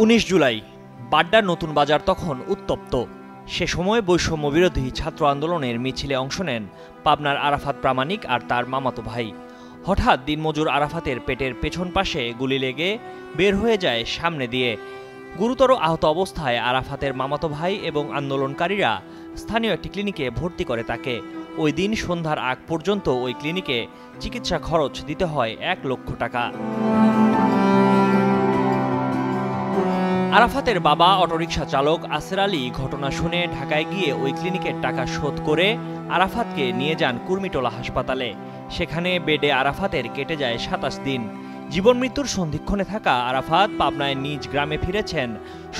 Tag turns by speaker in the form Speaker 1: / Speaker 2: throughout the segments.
Speaker 1: 19 জুলাই বাড্ডার নতুন বাজার তখন উত্তপ্ত। সে সময় বৈষম্য বিরোধী ছাত্র আন্দোলনের মিছিলে অংশ নেন পাবনার আরাফাত প্রামাণিক আর তার মামাতো ভাই। হঠাৎ দিনমজুর আরাফাতের পেটের পেছন পাশে গুলি লেগে বের হয়ে যায় সামনে দিয়ে। গুরুতর আহত অবস্থায় আরাফাতের মামাতো ভাই এবং আন্দোলনকারীরা স্থানীয় একটি ক্লিনিকে ভর্তি করে তাকে। ওই দিন সন্ধ্যার আগ পর্যন্ত ওই ক্লিনিকে চিকিৎসা খরচ দিতে হয় 1 লক্ষ টাকা। আরাফাতের বাবা অটোরিকশা চালক আসের আলী ঘটনা শুনে ঢাকায় গিয়ে ওই ক্লিনিকের টাকা শোধ করে আরাফাতকে নিয়ে যান কুর্মিটোলা হাসপাতালে। সেখানে বেডে আরাফাতের কেটে যায় 27 দিন। জীবন মৃত্যুর সন্ধিক্ষণে থাকা আরাফাত পাবনায় নিজ গ্রামে ফিরেছেন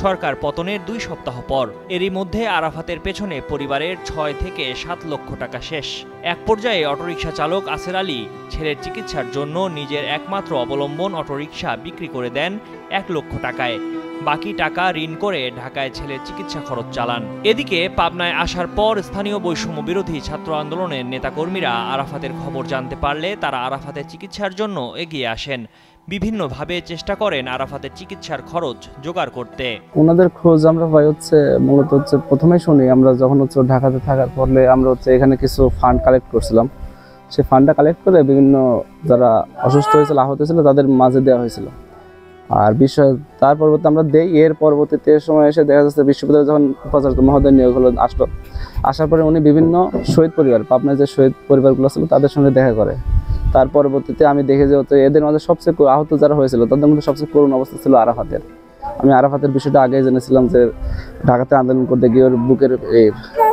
Speaker 1: সরকার পতনের 2 সপ্তাহ পর। এরই মধ্যে আরাফাতের পেছনে পরিবারের 6 থেকে 7 লক্ষ টাকা শেষ। এক পর্যায়ে অটোরিকশা চালক আসের আলী ছেলের চিকিৎসার জন্য নিজের একমাত্র অবলম্বন অটোরিকশা বিক্রি করে দেন 1 লক্ষ টাকায়। বাকি টাকা ঋণ করে ঢাকায় ছেলের চিকিৎসা খরচ চালান। এদিকে পাবনায় আসার পর স্থানীয় বৈষম্য বিরোধী ছাত্র আন্দোলনের নেতাকর্মীরা আরাফাতের খবর জানতে পারলে তারা আরাফাতের চিকিৎসার জন্য এগিয়ে আসেন। বিভিন্নভাবে চেষ্টা করেন আরাফাতের চিকিৎসার খরচ জোগাড় করতে।
Speaker 2: ওনাদের খোঁজ আমরা পাই মূলত প্রথমে শুনি আমরা যখন ঢাকাতে থাকার পরে আমরা এখানে কিছু ফান্ড কালেক্ট করছিলাম। সেই ফান্ডটা কালেক্ট করে বিভিন্ন যারা অসুস্থ হয়েছিল, আহত হয়েছিল তাদের মাঝে দেওয়া হয়েছিল। আর বিষয় তার পরবর্তী আমরা দেই। এর পরবর্তীতে সময় এসে দেখা যাচ্ছে বিশ্ববিদ্যালয়ে যখন উপাচার্য মহোদয় নিয়োগ হলো আসার পরে উনি বিভিন্ন শহীদ পরিবার, পাবনায় যে শহীদ পরিবারগুলো ছিল তাদের সঙ্গে দেখা করে। তার পরবর্তীতে আমি দেখে যে এদের মধ্যে সবচেয়ে আহত যারা হয়েছিল তাদের মধ্যে সবচেয়ে করুণ অবস্থা ছিল আরাফাতের। আমি আরাফাতের বিষয়টা আগেই জেনেছিলাম যে ঢাকাতে আন্দোলন করতে গিয়ে ওর বুকের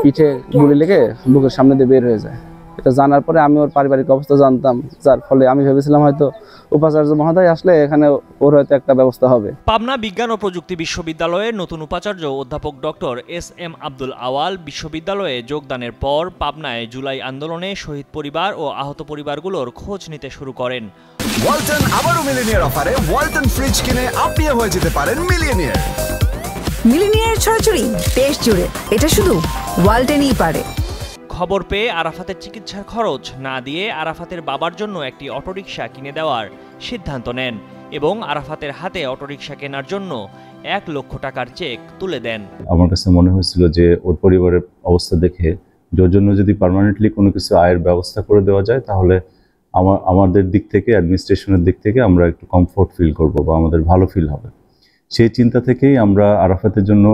Speaker 2: পিঠে গুলি লেগে বুকের সামনে দিয়ে বের হয়ে যায়। এটা জানার পরে আমি ওর পারিবারিক অবস্থা জানতাম, যার ফলে আমি ভেবেছিলাম হয়তো উপাচার্য মহোদয় আসলে এখানে ওর হয়তো একটা ব্যবস্থা হবে।
Speaker 1: পাবনা বিজ্ঞান ও প্রযুক্তি বিশ্ববিদ্যালয়ের নতুন উপাচার্য অধ্যাপক ডক্টর SM আব্দুল আওয়াল বিশ্ববিদ্যালয়ে যোগদানের পর পাবনায় জুলাই আন্দোলনে শহীদ পরিবার ও আহত পরিবারগুলোর খোঁজ নিতে শুরু করেন।
Speaker 3: ওয়ালটন আবারও মিলিনিয়ার অফারে ওয়ালটন ফ্রিজ কিনে আপনিও হয়ে যেতে পারেন মিলিয়নিয়ার।
Speaker 4: মিলিনিয়ার ছড়াছড়ি দেশ জুড়ে, এটা শুধু ওয়ালটনই পারে।
Speaker 1: খবর পেয়ে আরাফাতের চিকিৎসার খরচ না দিয়ে আরাফাতের বাবার জন্য একটি অটোরিকশা কিনে দেওয়ার সিদ্ধান্ত নেন এবং আরাফাতের হাতে অটোরিকশা কেনার জন্য 1 লক্ষ টাকার চেক তুলে দেন।
Speaker 5: আমার কাছে মনে হয়েছিল যে ওর পরিবারের অবস্থা দেখে ওর জন্য যদি পার্মানেন্টলি কোনো কিছু আয়ের ব্যবস্থা করে দেওয়া যায় তাহলে আমাদের দিক থেকে, অ্যাডমিনিস্ট্রেশনের দিক থেকে আমরা একটু কমফোর্ট ফিল করব বা আমাদের ভালো ফিল হবে। সেই চিন্তা থেকেই আমরা আরাফাতের জন্য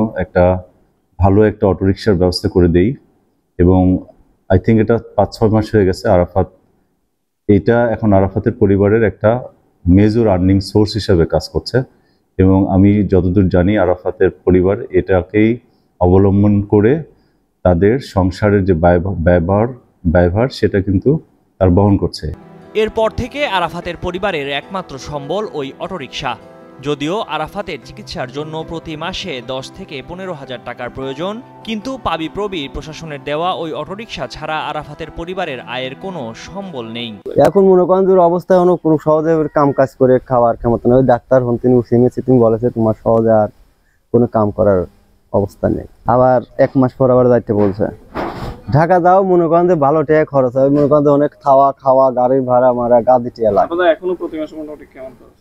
Speaker 5: ভালো একটা অটোরিকশার ব্যবস্থা করে দেই এবং আই থিঙ্ক এটা 5-6 মাস হয়ে গেছে। এটা এখন আরাফাতের পরিবারের একটা মেজর আর্নিং সোর্স হিসাবে কাজ করছে এবং আমি যতদূর জানি আরাফাতের পরিবার এটাকেই অবলম্বন করে তাদের সংসারের যে ব্যয়ভার সেটা কিন্তু তার বহন করছে।
Speaker 1: এরপর থেকে আরাফাতের পরিবারের একমাত্র সম্বল ওই অটোরিকশা। যদিও আরাফাতের চিকিৎসার জন্য প্রতি মাসে 10 থেকে 15,000 টাকার প্রয়োজন, কিন্তু পাবি প্রশাসনের দেওয়া ওই অটোরিকশা ছাড়া আরাফাতের পরিবারের আয়ের কোনো সম্বল নেই।
Speaker 6: এখন মনে করেন যে অবস্থায় কোনো সহজে কাম কাজ করে খাওয়ার ক্ষমতা নেই। ডাক্তার হন তিনি তিনি বলেছে তোমার সহজে আর কোনো কাম করার অবস্থা নেই। আবার 1 মাস পর আবার যাইতে বলছে। ঢাকা যাও মনে করেন যে ভালো টাকা খরচ হয়, মনে করেন যে অনেক খাওয়া গাড়ির ভাড়া মারা গাদি টিয়া লাগে।
Speaker 2: এখনো প্রতি মাসে মোটামুটি কেমন খরচ?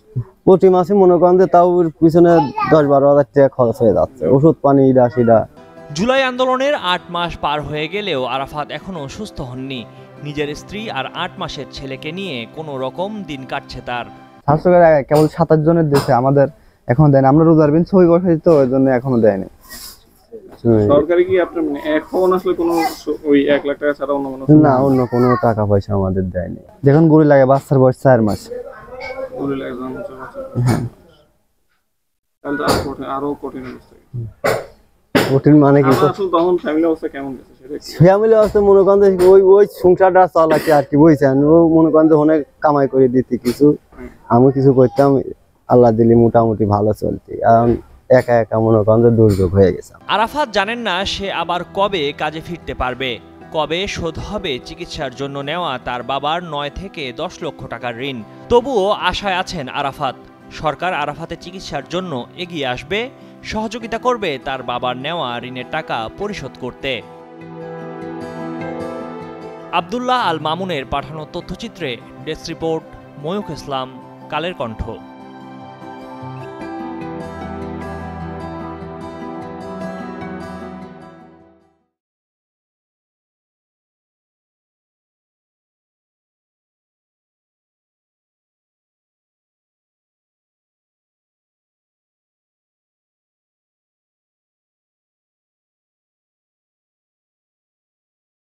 Speaker 6: প্রতি মাসে মনে করেন যে তাও পিছনে 10-12 হাজার টাকা খরচ হয়ে যাচ্ছে, ওষুধ পানি ইডা।
Speaker 1: জুলাই আন্দোলনের 8 মাস পার হয়ে গেলেও আরাফাত এখনো সুস্থ হননি। নিজের স্ত্রী আর 8 মাসের ছেলেকে নিয়ে কোনো রকম দিন কাটছে তার।
Speaker 6: কেবল 27 জনের দেশে আমাদের এখনো দেয়নি। আমরা রোজার দিন ছবি বসাই তো ওই জন্য এখনো দেয়নি।
Speaker 2: সরকারি কি আপনার এখন আসলে কোনো ওই 1 লাখ টাকা ছাড়া
Speaker 6: অন্য কোনো টাকা পয়সা আমাদের দেয়নি। যখন গুলি লাগে বাচ্চার বয়স 4 মাস।
Speaker 2: গুলি লাগে আরো কঠিন অবস্থা। কঠিন মানে কি তখন ফ্যামিলি অবস্থা কেমন গেছে?
Speaker 6: ফ্যামিলি অবস্থা মনে করেন যে ওই সংসারটা চালাচ্ছে আর কি, বুঝছেন। ও মনে করেন যে অনেক কামাই করে দিতে কিছু, আমি কিছু করতাম, আল্লাহ দিলি মোটামুটি ভালো চলতি। এখন একা মনে করেন যে দুর্যোগ হয়ে গেছে।
Speaker 1: আরাফাত জানেন না সে আবার কবে কাজে ফিরতে পারবে, কবে শোধ হবে চিকিৎসার জন্য নেওয়া তার বাবার 9 থেকে 10 লক্ষ টাকার ঋণ। তবুও আশায় আছেন আরাফাত। সরকার আরাফাতের চিকিৎসার জন্য এগিয়ে আসবে, সহযোগিতা করবে তার বাবার নেওয়া ঋণের টাকা পরিশোধ করতে। আব্দুল্লাহ আল মামুনের পাঠানো তথ্যচিত্রে ডেস্ক রিপোর্ট, ময়ূখ ইসলাম, কালের কণ্ঠ।